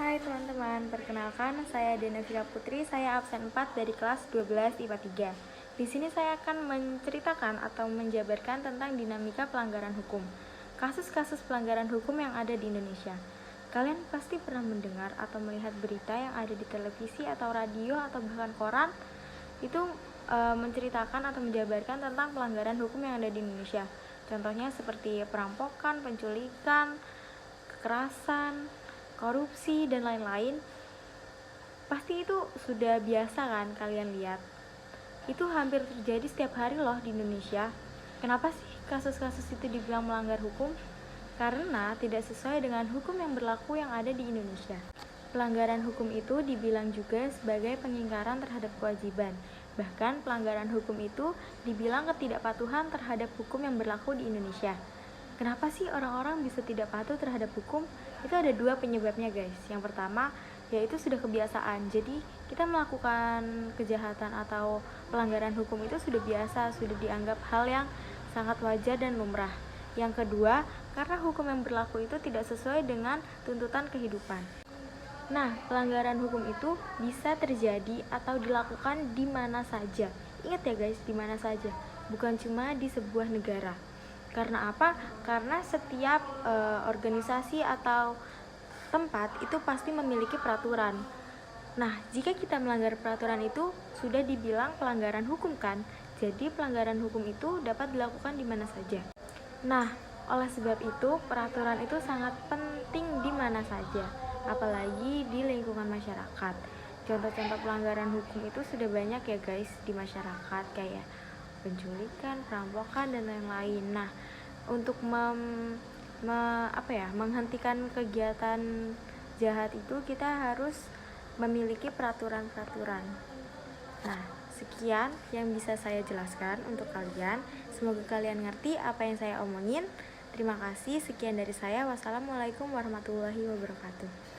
Hai teman-teman, perkenalkan saya Denevira Putri, saya absen 4 dari kelas 12 IPA 3. Di sini saya akan menceritakan atau menjabarkan tentang dinamika pelanggaran hukum. Kasus-kasus pelanggaran hukum yang ada di Indonesia. Kalian pasti pernah mendengar atau melihat berita yang ada di televisi atau radio atau bahkan koran itu menceritakan atau menjabarkan tentang pelanggaran hukum yang ada di Indonesia. Contohnya seperti perampokan, penculikan, kekerasan, korupsi, dan lain-lain. Pasti itu sudah biasa kan kalian lihat. Itu hampir terjadi setiap hari loh di Indonesia. Kenapa sih kasus-kasus itu dibilang melanggar hukum? Karena tidak sesuai dengan hukum yang berlaku yang ada di Indonesia. Pelanggaran hukum itu dibilang juga sebagai pengingkaran terhadap kewajiban. Bahkan pelanggaran hukum itu dibilang ketidakpatuhan terhadap hukum yang berlaku di Indonesia. Kenapa sih orang-orang bisa tidak patuh terhadap hukum? Itu ada dua penyebabnya guys. Yang pertama, yaitu sudah kebiasaan. Jadi kita melakukan kejahatan atau pelanggaran hukum itu sudah biasa, sudah dianggap hal yang sangat wajar dan lumrah. Yang kedua, karena hukum yang berlaku itu tidak sesuai dengan tuntutan kehidupan. Nah, pelanggaran hukum itu bisa terjadi atau dilakukan di mana saja. Ingat ya guys, di mana saja, bukan cuma di sebuah negara. Karena apa? Karena setiap organisasi atau tempat itu pasti memiliki peraturan. Nah, jika kita melanggar peraturan itu sudah dibilang pelanggaran hukum kan? Jadi pelanggaran hukum itu dapat dilakukan di mana saja. Nah, oleh sebab itu peraturan itu sangat penting di mana saja, apalagi di lingkungan masyarakat. Contoh-contoh pelanggaran hukum itu sudah banyak ya guys di masyarakat, kayak penculikan, perampokan, dan lain-lain. Nah, untuk menghentikan kegiatan jahat itu kita harus memiliki peraturan-peraturan. Nah, sekian yang bisa saya jelaskan untuk kalian. Semoga kalian ngerti apa yang saya omongin. Terima kasih, sekian dari saya. Wassalamualaikum warahmatullahi wabarakatuh.